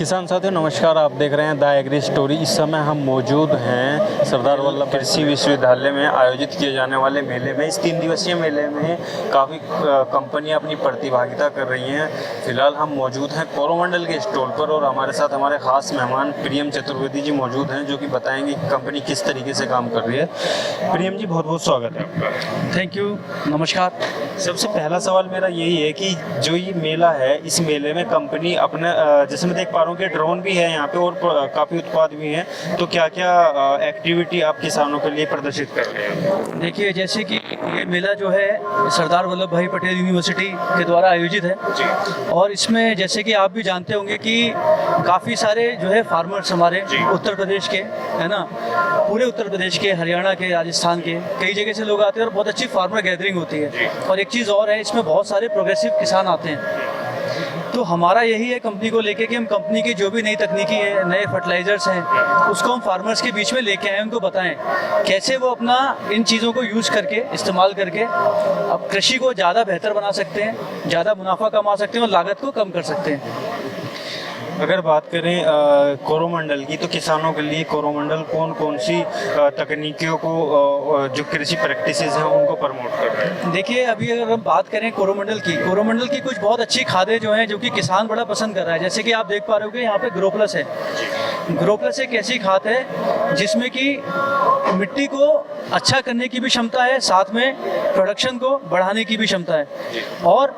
किसान साथियों नमस्कार, आप देख रहे हैं द एग्री स्टोरी। इस समय हम मौजूद हैं सरदार वल्लभ कृषि विश्वविद्यालय में आयोजित किए जाने वाले मेले में। इस 3 दिवसीय मेले में काफ़ी कंपनियां अपनी प्रतिभागिता कर रही हैं। फिलहाल हम मौजूद हैं कोरोमंडल के स्टॉल पर और हमारे साथ हमारे खास मेहमान प्रियम चतुर्वेदी जी मौजूद हैं, जो कि बताएंगे कि कंपनी किस तरीके से काम कर रही है। प्रियम जी, बहुत बहुत स्वागत है आपका। थैंक यू, नमस्कार। सबसे पहला सवाल मेरा यही है कि जो ये मेला है, इस मेले में कंपनी अपने जैसे मैं देख पा रहा हूँ कि ड्रोन भी है यहाँ पे और काफ़ी उत्पाद भी हैं, तो क्या क्या एक्टिविटी आप किसानों के लिए प्रदर्शित कर रहे हैं? देखिए, जैसे कि ये मेला जो है सरदार वल्लभ भाई पटेल यूनिवर्सिटी के द्वारा आयोजित है जी। और इसमें जैसे कि आप भी जानते होंगे कि काफ़ी सारे जो है फार्मर्स हमारे उत्तर प्रदेश के, है ना, पूरे उत्तर प्रदेश के, हरियाणा के, राजस्थान के, कई जगह से लोग आते हैं और बहुत अच्छी फार्मर गैदरिंग होती है। और एक चीज़ और है, इसमें बहुत सारे प्रोग्रेसिव किसान आते हैं। तो हमारा यही है कंपनी को लेके कि हम कंपनी की जो भी नई तकनीकी है, नए फर्टिलाइजर्स हैं, उसको हम फार्मर्स के बीच में लेके आए, उनको बताएं कैसे वो अपना इन चीज़ों को यूज़ करके, इस्तेमाल करके अब कृषि को ज़्यादा बेहतर बना सकते हैं, ज़्यादा मुनाफा कमा सकते हैं और लागत को कम कर सकते हैं। अगर बात करें कोरोमंडल की, तो किसानों के लिए कोरोमंडल कौन कौन सी तकनीकियों को जो कृषि प्रैक्टिसेस हैं उनको प्रमोट कर रहे हैं? देखिए, अभी अगर हम बात करें कोरोमंडल की कुछ बहुत अच्छी खादें जो हैं, जो कि किसान बड़ा पसंद कर रहा है। जैसे कि आप देख पा रहे हो कि यहाँ पे ग्रो प्लस है। ग्रो प्लस एक ऐसी खाद है जिसमें कि मिट्टी को अच्छा करने की भी क्षमता है, साथ में प्रोडक्शन को बढ़ाने की भी क्षमता है। और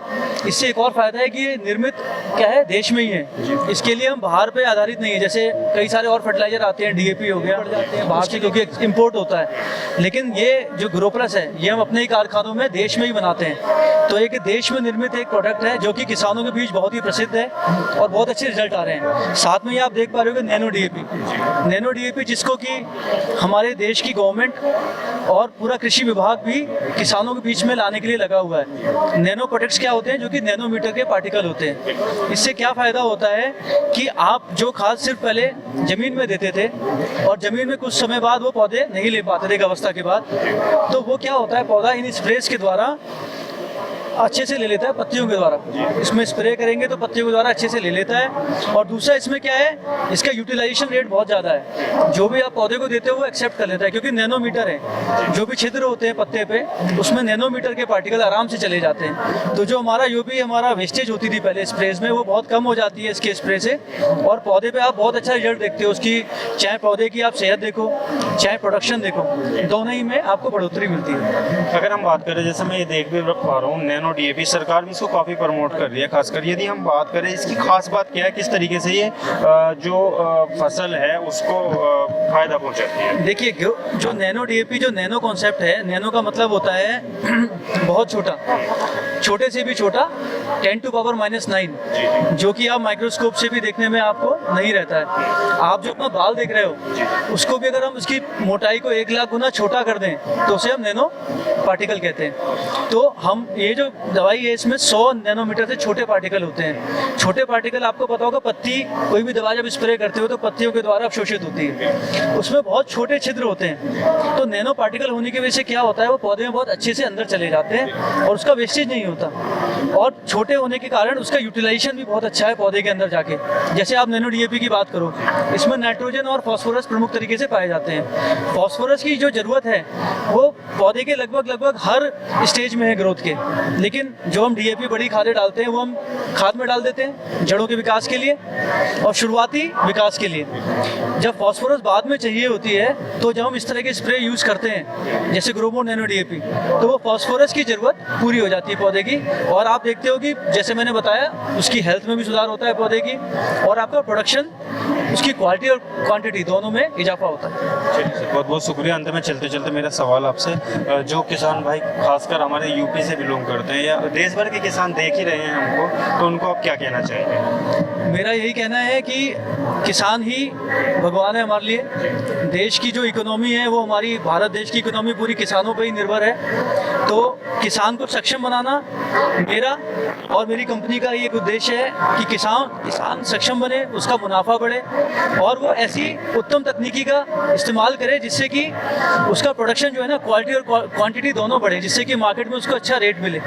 इससे एक और फायदा है कि ये निर्मित क्या है, देश में ही है। इसके लिए हम बाहर पे आधारित नहीं है, जैसे कई सारे और फर्टिलाइजर आते हैं, डीएपी हो गया, जाते हैं बाहर से क्योंकि इंपोर्ट होता है। लेकिन ये जो ग्रो प्लस है, ये हम अपने ही कारखानों में देश में ही बनाते हैं। तो एक देश में निर्मित एक प्रोडक्ट है जो कि किसानों के बीच बहुत ही प्रसिद्ध है और बहुत अच्छे रिजल्ट आ रहे हैं। साथ में ही आप देख पा रहे हो नैनो डीएपी, जिसको कि हमारे देश की गवर्नमेंट और पूरा कृषि विभाग भी किसानों के बीच में लाने के लिए लगा हुआ है। नैनो प्रोडक्ट्स क्या होते हैं, जो कि नैनोमीटर के पार्टिकल होते हैं। इससे क्या फ़ायदा होता है कि आप जो खाद सिर्फ पहले ज़मीन में देते थे और ज़मीन में कुछ समय बाद वो पौधे नहीं ले पाते थे, एक अवस्था के बाद, तो वो क्या होता है, पौधा इन स्प्रेस के द्वारा अच्छे से ले लेता है, पत्तियों के द्वारा। इसमें स्प्रे करेंगे तो पत्तियों के द्वारा अच्छे से ले लेता है। और दूसरा इसमें क्या है, इसका यूटिलाइजेशन रेट बहुत ज़्यादा है। जो भी आप पौधे को देते हो वो एक्सेप्ट कर लेता है, क्योंकि नैनोमीटर है। जो भी छिद्र होते हैं पत्ते पे, उसमें नैनोमीटर के पार्टिकल आराम से चले जाते हैं। तो जो हमारा वेस्टेज होती थी पहले स्प्रेज में, वो बहुत कम हो जाती है इसके स्प्रे से। और पौधे पे आप बहुत अच्छा रिजल्ट देखते हो उसकी, चाहे पौधे की आप सेहत देखो, चाहे प्रोडक्शन देखो, दोनों ही में आपको बढ़ोतरी मिलती है। अगर हम बात करें, जैसे मैं ये देख भी पा रहा हूँ, नैनो डीएपी सरकार भी इसको काफ़ी प्रमोट कर रही है। खासकर यदि हम बात करें, इसकी खास बात क्या है, किस तरीके से ये जो फसल है उसको फायदा पहुंचाती है? देखिए, जो नैनो डीएपी, जो नैनो कॉन्सेप्ट है, नैनो का मतलब होता है बहुत छोटा, छोटे से भी छोटा, 10 to power -9, जो कि आप माइक्रोस्कोप से भी देखने में आपको नहीं रहता है। आप जो अपना बाल देख रहे हो, उसको भी अगर हम उसकी मोटाई को 1 लाख गुना छोटा कर दें तो उसे हम नैनो पार्टिकल कहते हैं। तो हम ये जो दवाई है, इसमें 100 नैनोमीटर से छोटे पार्टिकल होते हैं। छोटे पार्टिकल, आपको पता होगा, पत्ती, कोई भी दवा जब स्प्रे करते हो तो पत्तियों के द्वारा अवशोषित होती है, उसमें बहुत छोटे छिद्र होते हैं। तो नैनो पार्टिकल होने की वजह से क्या होता है, वो पौधे में बहुत अच्छे से अंदर चले जाते हैं और उसका वेस्टेज नहीं होता। और छोटे होने के कारण उसका यूटिलाइजेशन भी बहुत अच्छा है पौधे के अंदर जाके। जैसे आप नैनो डीएपी की बात करो, इसमें नाइट्रोजन और फास्फोरस प्रमुख तरीके से पाए जाते हैं। फास्फोरस की जो जरूरत है वो पौधे के लगभग हर स्टेज में है ग्रोथ के। लेकिन जो हम डीएपी बड़ी खादें डालते हैं, वो हम खाद में डाल देते हैं जड़ों के विकास के लिए और शुरुआती विकास के लिए। जब फास्फोरस बाद में चाहिए होती है, तो जब हम इस तरह के स्प्रे यूज़ करते हैं, जैसे ग्रोमोर नैनो डीएपी, तो वो फास्फोरस की ज़रूरत पूरी हो जाती है पौधे की। और आप देखते हो कि जैसे मैंने बताया, उसकी हेल्थ में भी सुधार होता है पौधे की, और आपका प्रोडक्शन, उसकी क्वालिटी और क्वांटिटी दोनों में इजाफा होता है। बहुत बहुत शुक्रिया। अंत में चलते चलते मेरा सवाल आपसे, जो किसान भाई खासकर हमारे यूपी से बिलोंग करते हैं या देश भर के किसान देख ही रहे हैं हमको, तो उनको आप क्या कहना चाहेंगे? मेरा यही कहना है कि किसान ही भगवान है हमारे लिए। देश की जो इकोनॉमी है वो हमारी भारत देश की इकोनॉमी पूरी किसानों पर ही निर्भर है। तो किसान को सक्षम बनाना मेरा और मेरी कंपनी का एक उद्देश्य है कि किसान सक्षम बने, उसका मुनाफा बढ़े और वो ऐसी उत्तम तकनीकी का इस्तेमाल करे जिससे कि उसका प्रोडक्शन जो है ना क्वालिटी और क्वांटिटी दोनों बढ़े, जिससे कि मार्केट में उसको अच्छा रेट मिले।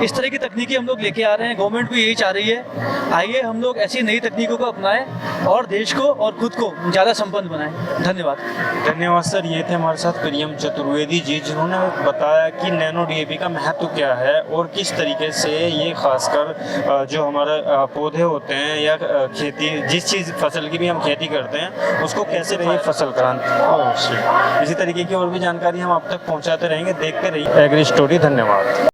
इस तरह की तकनीकी हम लोग लेके आ रहे हैं, गवर्नमेंट भी यही चाह रही है। आइए हम लोग ऐसी नई तकनीकों को अपनाएं और देश को और खुद को ज़्यादा संपन्न बनाएं। धन्यवाद। धन्यवाद सर। ये थे हमारे साथ प्रियम चतुर्वेदी जी, जिन्होंने बताया कि नैनो डीएपी का महत्व क्या है और किस तरीके से ये खासकर जो हमारे पौधे होते हैं या खेती, जिस चीज़ फसल की भी हम खेती करते हैं उसको कैसे रही फसल क्रांति। इसी तरीके की और भी जानकारी हम आप तक पहुंचाते रहेंगे। देखते रहिए एग्री स्टोरी। धन्यवाद।